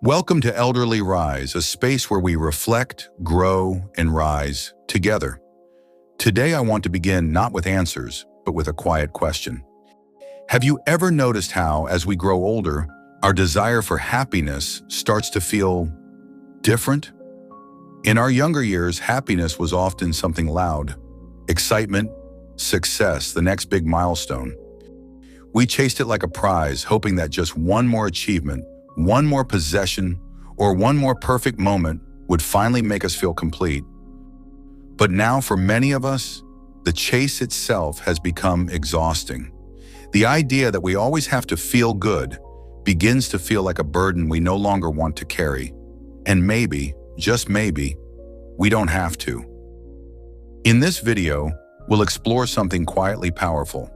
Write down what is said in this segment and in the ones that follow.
Welcome to Elderly Rise, a space where we reflect, grow, and rise together. Today I want to begin not with answers, but with a quiet question. Have you ever noticed how, as we grow older, our desire for happiness starts to feel different? In our younger years, happiness was often something loud. Excitement, success, the next big milestone. We chased it like a prize, hoping that just one more achievement, one more possession, or one more perfect moment would finally make us feel complete. But now, for many of us, the chase itself has become exhausting. The idea that we always have to feel good begins to feel like a burden we no longer want to carry. And maybe, just maybe, we don't have to. In this video, we'll explore something quietly powerful: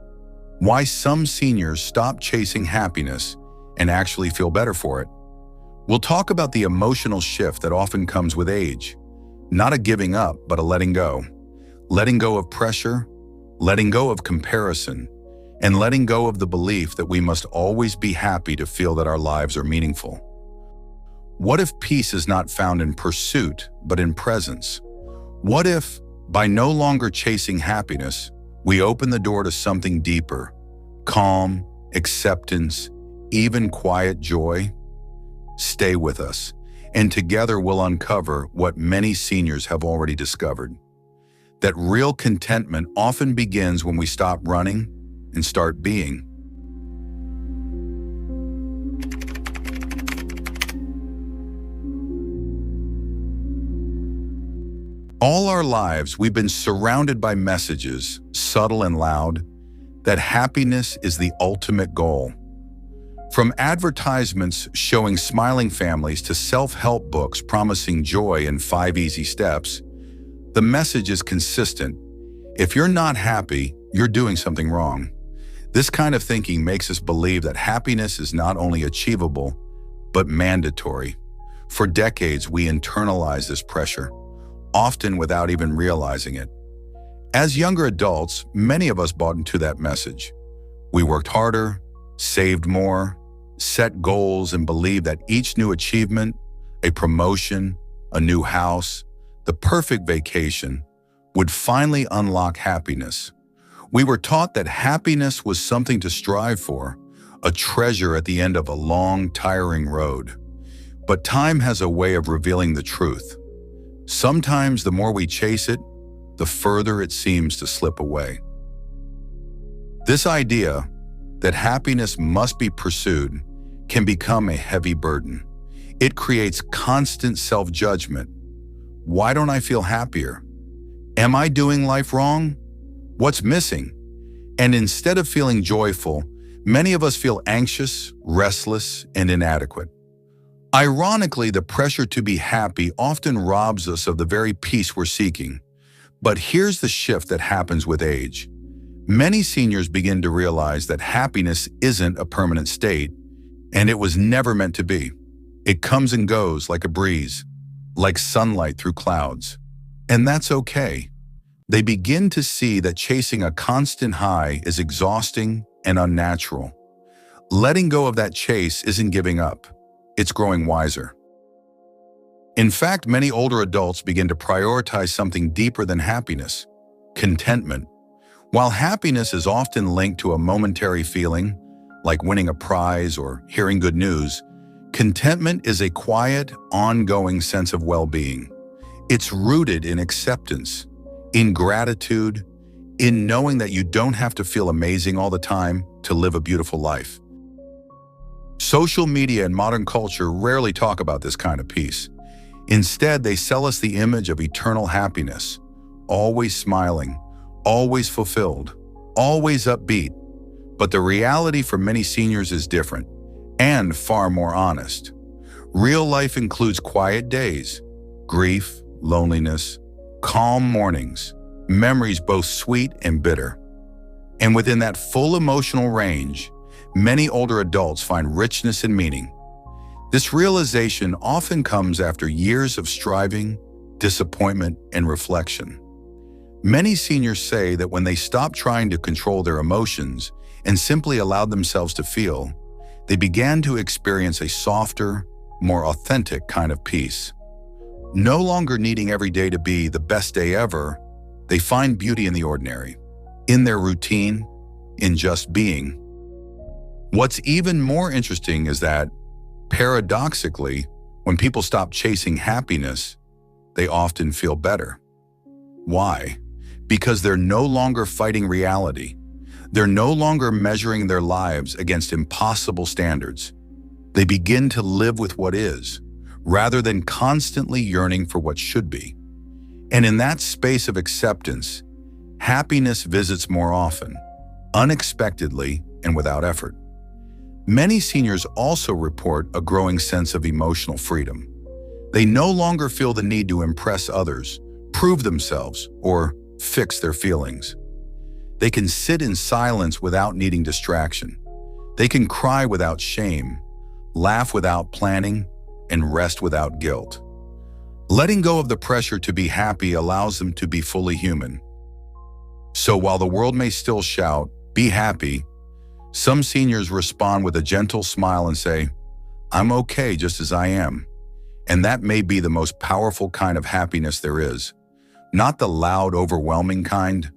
why some seniors stop chasing happiness and actually feel better for it. We'll talk about the emotional shift that often comes with age. Not a giving up, but a letting go. Letting go of pressure, letting go of comparison, and letting go of the belief that we must always be happy to feel that our lives are meaningful. What if peace is not found in pursuit, but in presence? What if, by no longer chasing happiness, we open the door to something deeper: calm, acceptance, even quiet joy? Stay with us, and together we'll uncover what many seniors have already discovered: that real contentment often begins when we stop running and start being. All our lives, we've been surrounded by messages, subtle and loud, that happiness is the ultimate goal. From advertisements showing smiling families to self-help books promising joy in 5 easy steps, the message is consistent: if you're not happy, you're doing something wrong. This kind of thinking makes us believe that happiness is not only achievable, but mandatory. For decades, we internalize this pressure, often without even realizing it. As younger adults, many of us bought into that message. We worked harder, saved more, set goals, and believed that each new achievement, a promotion, a new house, the perfect vacation, would finally unlock happiness. We were taught that happiness was something to strive for, a treasure at the end of a long, tiring road. But time has a way of revealing the truth. Sometimes the more we chase it, the further it seems to slip away. This idea that happiness must be pursued can become a heavy burden. It creates constant self-judgment. Why don't I feel happier? Am I doing life wrong? What's missing? And instead of feeling joyful, many of us feel anxious, restless, and inadequate. Ironically, the pressure to be happy often robs us of the very peace we're seeking. But here's the shift that happens with age. Many seniors begin to realize that happiness isn't a permanent state, and it was never meant to be. It comes and goes like a breeze, like sunlight through clouds. And that's okay. They begin to see that chasing a constant high is exhausting and unnatural. Letting go of that chase isn't giving up. It's growing wiser. In fact, many older adults begin to prioritize something deeper than happiness: contentment. While happiness is often linked to a momentary feeling, like winning a prize or hearing good news, contentment is a quiet, ongoing sense of well-being. It's rooted in acceptance, in gratitude, in knowing that you don't have to feel amazing all the time to live a beautiful life. Social media and modern culture rarely talk about this kind of peace. Instead, they sell us the image of eternal happiness: always smiling, always fulfilled, always upbeat. But the reality for many seniors is different and far more honest. Real life includes quiet days, grief, loneliness, calm mornings, memories both sweet and bitter. And within that full emotional range, many older adults find richness and meaning. This realization often comes after years of striving, disappointment, and reflection. Many seniors say that when they stopped trying to control their emotions and simply allowed themselves to feel, they began to experience a softer, more authentic kind of peace. No longer needing every day to be the best day ever, they find beauty in the ordinary, in their routine, in just being. What's even more interesting is that, paradoxically, when people stop chasing happiness, they often feel better. Why? Because they're no longer fighting reality. They're no longer measuring their lives against impossible standards. They begin to live with what is, rather than constantly yearning for what should be. And in that space of acceptance, happiness visits more often, unexpectedly and without effort. Many seniors also report a growing sense of emotional freedom. They no longer feel the need to impress others, prove themselves, or fix their feelings. They can sit in silence without needing distraction. They can cry without shame, laugh without planning, and rest without guilt. Letting go of the pressure to be happy allows them to be fully human. So while the world may still shout, "Be happy," some seniors respond with a gentle smile and say, "I'm okay just as I am." And that may be the most powerful kind of happiness there is. Not the loud, overwhelming kind,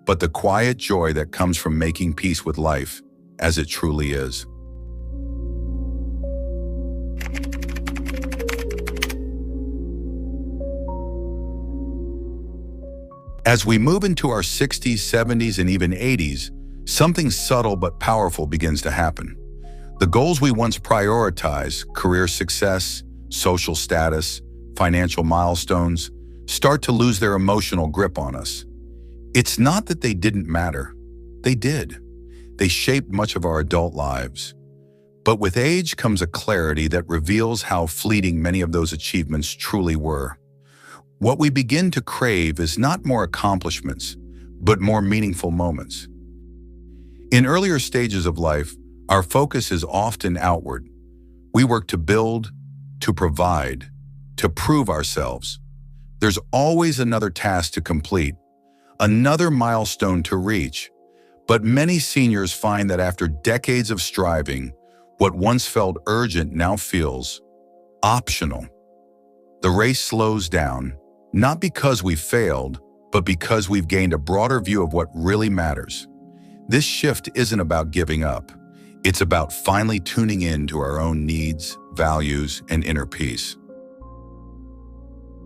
but the quiet joy that comes from making peace with life as it truly is. As we move into our 60s, 70s, and even 80s, something subtle but powerful begins to happen. The goals we once prioritized, career success, social status, financial milestones, start to lose their emotional grip on us. It's not that they didn't matter. They did. They shaped much of our adult lives. But with age comes a clarity that reveals how fleeting many of those achievements truly were. What we begin to crave is not more accomplishments, but more meaningful moments. In earlier stages of life, our focus is often outward. We work to build, to provide, to prove ourselves. There's always another task to complete, another milestone to reach. But many seniors find that after decades of striving, what once felt urgent now feels optional. The race slows down, not because we failed, but because we've gained a broader view of what really matters. This shift isn't about giving up. It's about finally tuning in to our own needs, values, and inner peace.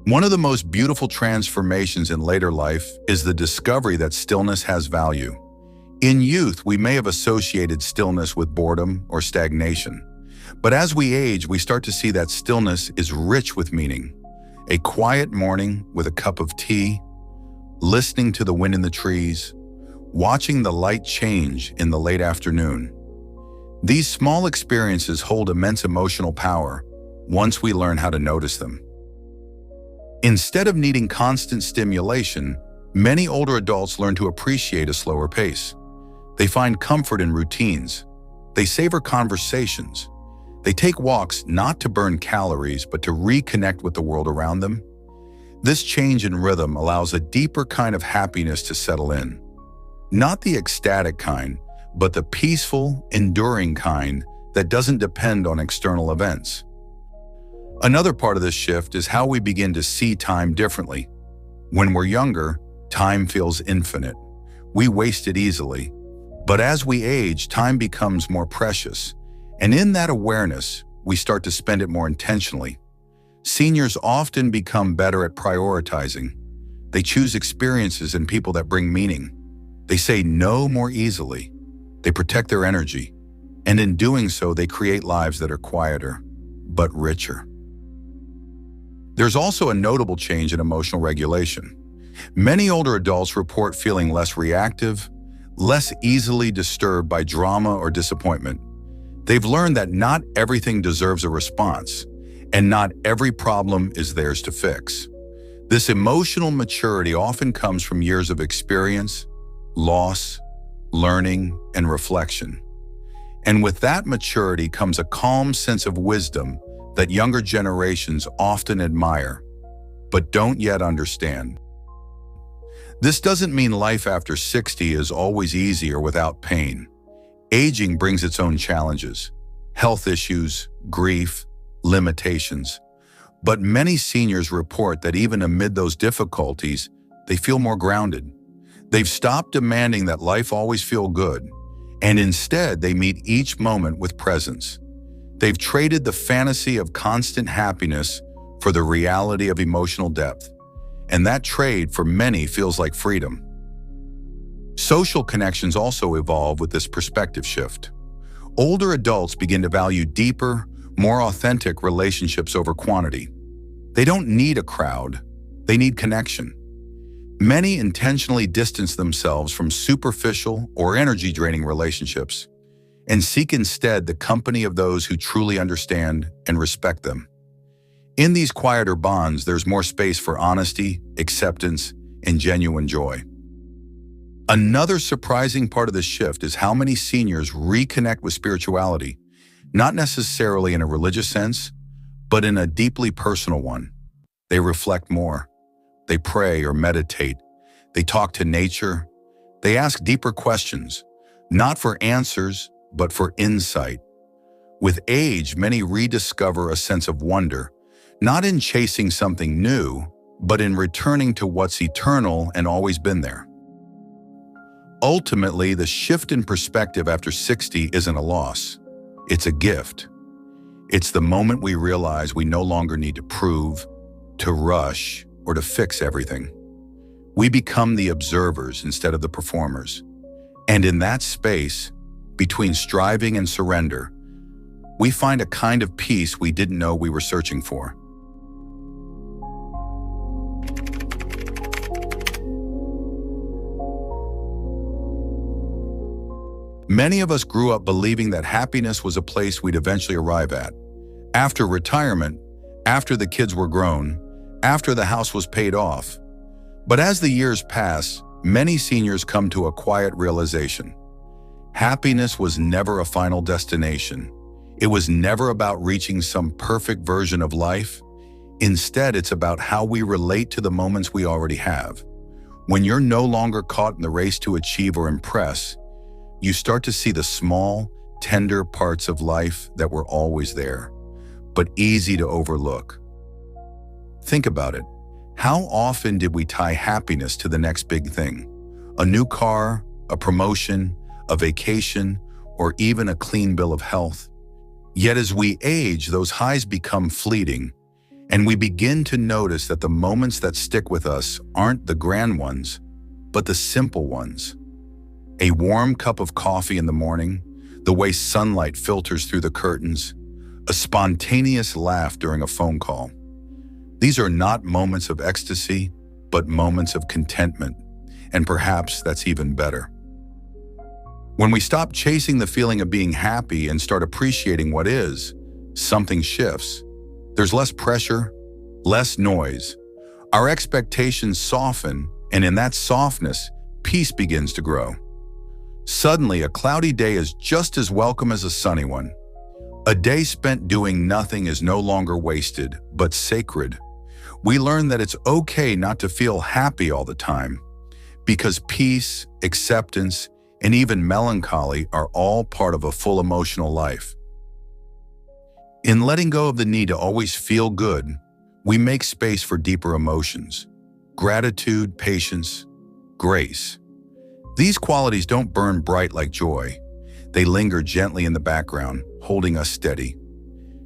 One of the most beautiful transformations in later life is the discovery that stillness has value. In youth, we may have associated stillness with boredom or stagnation. But as we age, we start to see that stillness is rich with meaning. A quiet morning with a cup of tea, listening to the wind in the trees, watching the light change in the late afternoon. These small experiences hold immense emotional power once we learn how to notice them. Instead of needing constant stimulation, many older adults learn to appreciate a slower pace. They find comfort in routines. They savor conversations. They take walks not to burn calories, but to reconnect with the world around them. This change in rhythm allows a deeper kind of happiness to settle in. Not the ecstatic kind, but the peaceful, enduring kind that doesn't depend on external events. Another part of this shift is how we begin to see time differently. When we're younger, time feels infinite. We waste it easily. But as we age, time becomes more precious. And in that awareness, we start to spend it more intentionally. Seniors often become better at prioritizing. They choose experiences and people that bring meaning. They say no more easily. They protect their energy. And in doing so, they create lives that are quieter, but richer. There's also a notable change in emotional regulation. Many older adults report feeling less reactive, less easily disturbed by drama or disappointment. They've learned that not everything deserves a response, and not every problem is theirs to fix. This emotional maturity often comes from years of experience, loss, learning, and reflection. And with that maturity comes a calm sense of wisdom that younger generations often admire, but don't yet understand. This doesn't mean life after 60 is always easy or without pain. Aging brings its own challenges: health issues, grief, limitations. But many seniors report that even amid those difficulties, they feel more grounded. They've stopped demanding that life always feel good, and instead they meet each moment with presence. They've traded the fantasy of constant happiness for the reality of emotional depth, and that trade for many feels like freedom. Social connections also evolve with this perspective shift. Older adults begin to value deeper, more authentic relationships over quantity. They don't need a crowd, they need connection. Many intentionally distance themselves from superficial or energy-draining relationships and seek instead the company of those who truly understand and respect them. In these quieter bonds, there's more space for honesty, acceptance, and genuine joy. Another surprising part of this shift is how many seniors reconnect with spirituality, not necessarily in a religious sense, but in a deeply personal one. They reflect more. They pray or meditate. They talk to nature. They ask deeper questions, not for answers, but for insight. With age, many rediscover a sense of wonder, not in chasing something new, but in returning to what's eternal and always been there. Ultimately, the shift in perspective after 60 isn't a loss. It's a gift. It's the moment we realize we no longer need to prove, to rush, or to fix everything. We become the observers instead of the performers. And in that space, between striving and surrender, we find a kind of peace we didn't know we were searching for. Many of us grew up believing that happiness was a place we'd eventually arrive at. After retirement, after the kids were grown, after the house was paid off. But as the years pass, many seniors come to a quiet realization. Happiness was never a final destination. It was never about reaching some perfect version of life. Instead, it's about how we relate to the moments we already have. When you're no longer caught in the race to achieve or impress, you start to see the small, tender parts of life that were always there, but easy to overlook. Think about it. How often did we tie happiness to the next big thing? A new car, a promotion, a vacation, or even a clean bill of health? Yet as we age, those highs become fleeting, and we begin to notice that the moments that stick with us aren't the grand ones, but the simple ones. A warm cup of coffee in the morning, the way sunlight filters through the curtains, a spontaneous laugh during a phone call. These are not moments of ecstasy, but moments of contentment, and perhaps that's even better. When we stop chasing the feeling of being happy and start appreciating what is, something shifts. There's less pressure, less noise. Our expectations soften, and in that softness, peace begins to grow. Suddenly, a cloudy day is just as welcome as a sunny one. A day spent doing nothing is no longer wasted, but sacred. We learn that it's okay not to feel happy all the time, because peace, acceptance, and even melancholy are all part of a full emotional life. In letting go of the need to always feel good, we make space for deeper emotions: gratitude, patience, grace. These qualities don't burn bright like joy. They linger gently in the background, holding us steady.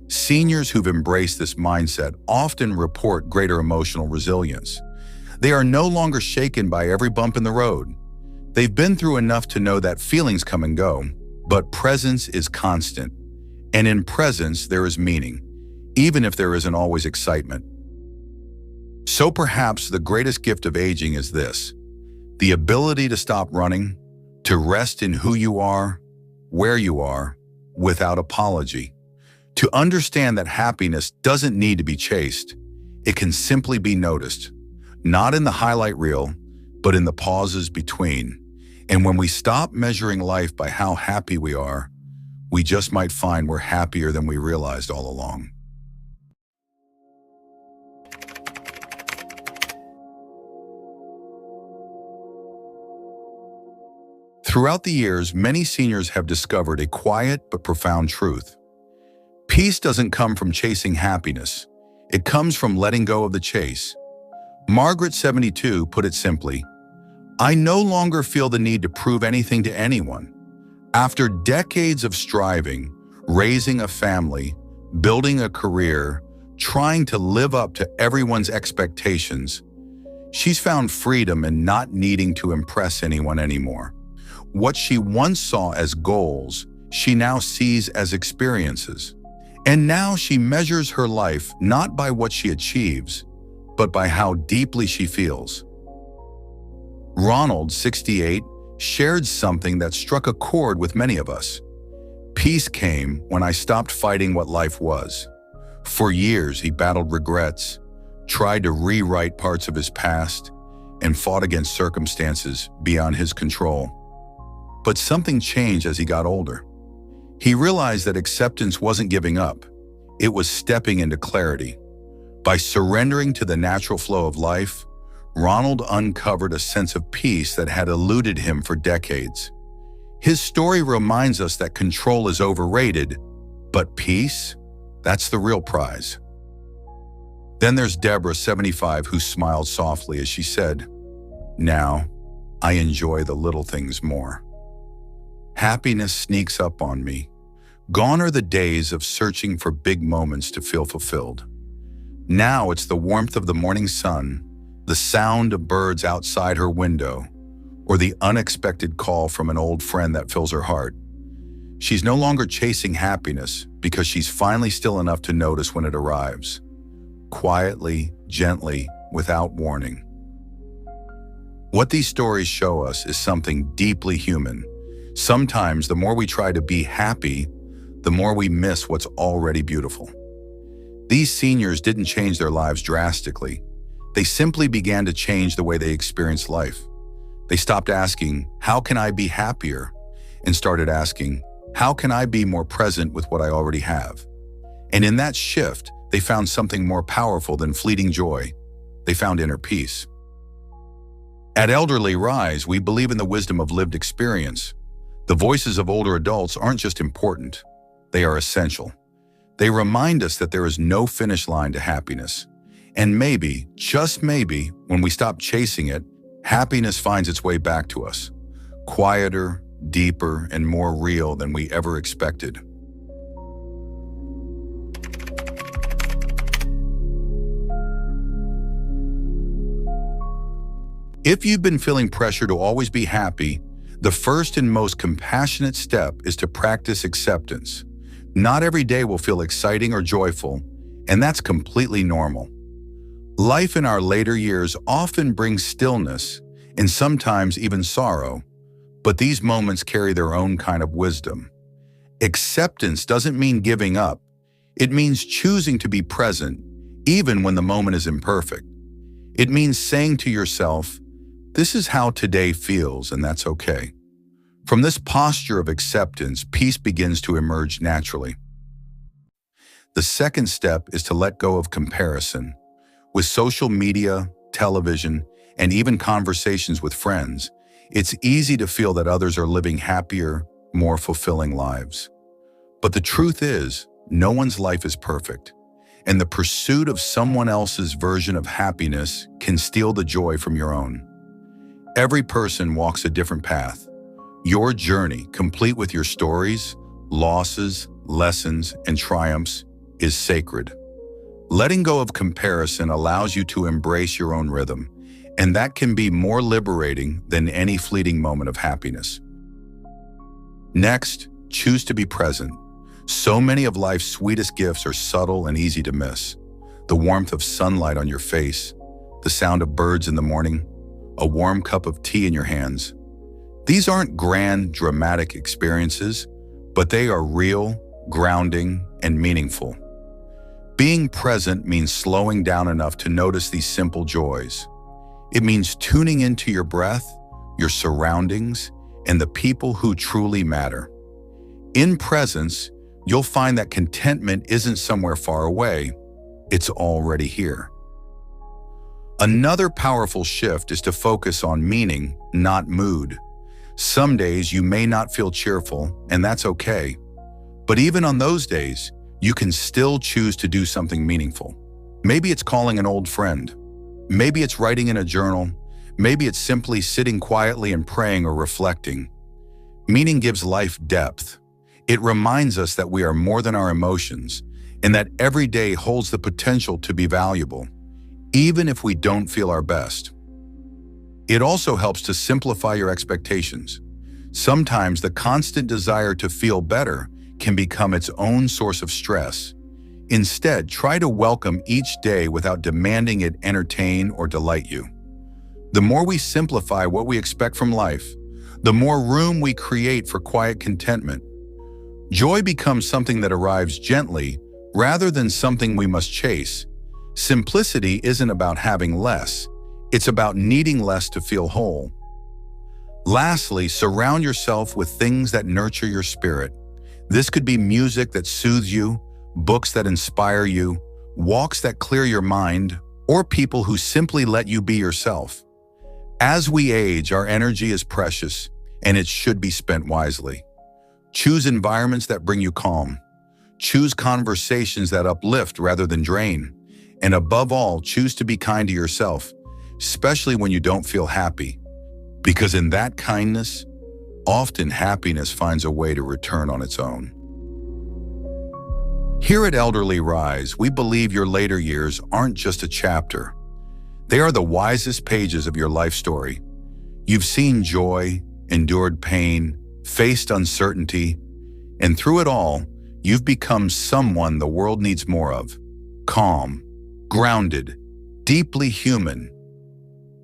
Seniors who've embraced this mindset often report greater emotional resilience. They are no longer shaken by every bump in the road. They've been through enough to know that feelings come and go, but presence is constant. And in presence, there is meaning, even if there isn't always excitement. So perhaps the greatest gift of aging is this: the ability to stop running, to rest in who you are, where you are, without apology. To understand that happiness doesn't need to be chased. It can simply be noticed, not in the highlight reel, but in the pauses between. And when we stop measuring life by how happy we are, we just might find we're happier than we realized all along. Throughout the years, many seniors have discovered a quiet but profound truth. Peace doesn't come from chasing happiness. It comes from letting go of the chase. Margaret, 72, put it simply, "I no longer feel the need to prove anything to anyone." After decades of striving, raising a family, building a career, trying to live up to everyone's expectations, she's found freedom in not needing to impress anyone anymore. What she once saw as goals, she now sees as experiences. And now she measures her life not by what she achieves, but by how deeply she feels. Ronald, 68, shared something that struck a chord with many of us. "Peace came when I stopped fighting what life was." For years, he battled regrets, tried to rewrite parts of his past, and fought against circumstances beyond his control. But something changed as he got older. He realized that acceptance wasn't giving up, it was stepping into clarity. By surrendering to the natural flow of life, Ronald uncovered a sense of peace that had eluded him for decades. His story reminds us that control is overrated, but peace, that's the real prize. Then there's Deborah, 75, who smiled softly as she said, "Now, I enjoy the little things more. Happiness sneaks up on me. Gone are the days of searching for big moments to feel fulfilled. Now it's the warmth of the morning sun, the sound of birds outside her window, or the unexpected call from an old friend that fills her heart." She's no longer chasing happiness because she's finally still enough to notice when it arrives. Quietly, gently, without warning. What these stories show us is something deeply human. Sometimes the more we try to be happy, the more we miss what's already beautiful. These seniors didn't change their lives drastically. They simply began to change the way they experienced life. They stopped asking, "How can I be happier?" and started asking, "How can I be more present with what I already have?" And in that shift, they found something more powerful than fleeting joy. They found inner peace. At Elderly Rise, we believe in the wisdom of lived experience. The voices of older adults aren't just important, they are essential. They remind us that there is no finish line to happiness. And maybe, just maybe, when we stop chasing it, happiness finds its way back to us, quieter, deeper, and more real than we ever expected. If you've been feeling pressure to always be happy, the first and most compassionate step is to practice acceptance. Not every day will feel exciting or joyful, and that's completely normal. Life in our later years often brings stillness and sometimes even sorrow, but these moments carry their own kind of wisdom. Acceptance doesn't mean giving up. It means choosing to be present, even when the moment is imperfect. It means saying to yourself, "This is how today feels, and that's okay." From this posture of acceptance, peace begins to emerge naturally. The second step is to let go of comparison. With social media, television, and even conversations with friends, it's easy to feel that others are living happier, more fulfilling lives. But the truth is, no one's life is perfect, and the pursuit of someone else's version of happiness can steal the joy from your own. Every person walks a different path. Your journey, complete with your stories, losses, lessons, and triumphs, is sacred. Letting go of comparison allows you to embrace your own rhythm, and that can be more liberating than any fleeting moment of happiness. Next, choose to be present. So many of life's sweetest gifts are subtle and easy to miss. The warmth of sunlight on your face, the sound of birds in the morning, a warm cup of tea in your hands. These aren't grand, dramatic experiences, but they are real, grounding, and meaningful. Being present means slowing down enough to notice these simple joys. It means tuning into your breath, your surroundings, and the people who truly matter. In presence, you'll find that contentment isn't somewhere far away, it's already here. Another powerful shift is to focus on meaning, not mood. Some days you may not feel cheerful, and that's okay. But even on those days, you can still choose to do something meaningful. Maybe it's calling an old friend. Maybe it's writing in a journal. Maybe it's simply sitting quietly and praying or reflecting. Meaning gives life depth. It reminds us that we are more than our emotions and that every day holds the potential to be valuable, even if we don't feel our best. It also helps to simplify your expectations. Sometimes the constant desire to feel better can become its own source of stress. Instead, try to welcome each day without demanding it entertain or delight you. The more we simplify what we expect from life, the more room we create for quiet contentment. Joy becomes something that arrives gently rather than something we must chase. Simplicity isn't about having less, it's about needing less to feel whole. Lastly, surround yourself with things that nurture your spirit. This could be music that soothes you, books that inspire you, walks that clear your mind, or people who simply let you be yourself. As we age, our energy is precious, and it should be spent wisely. Choose environments that bring you calm. Choose conversations that uplift rather than drain. And above all, choose to be kind to yourself, especially when you don't feel happy. Because in that kindness, often happiness finds a way to return on its own. Here at Elderly Rise, we believe your later years aren't just a chapter. They are the wisest pages of your life story. You've seen joy, endured pain, faced uncertainty, and through it all, you've become someone the world needs more of. Calm, grounded, deeply human.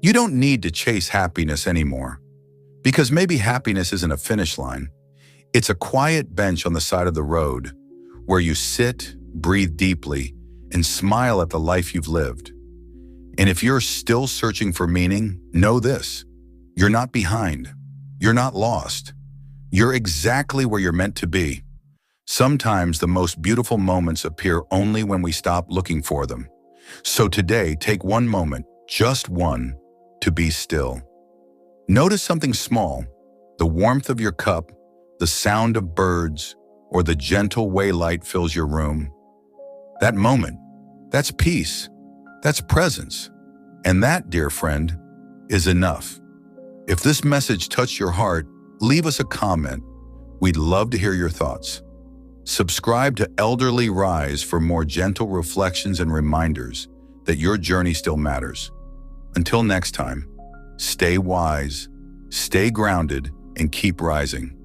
You don't need to chase happiness anymore, because maybe happiness isn't a finish line. It's a quiet bench on the side of the road where you sit, breathe deeply, and smile at the life you've lived. And if you're still searching for meaning, know this: you're not behind. You're not lost. You're exactly where you're meant to be. Sometimes the most beautiful moments appear only when we stop looking for them. So today, take one moment, just one, to be still. Notice something small, the warmth of your cup, the sound of birds, or the gentle way light fills your room. That moment, that's peace, that's presence. And that, dear friend, is enough. If this message touched your heart, leave us a comment. We'd love to hear your thoughts. Subscribe to Elderly Rise for more gentle reflections and reminders that your journey still matters. Until next time, stay wise, stay grounded, and keep rising.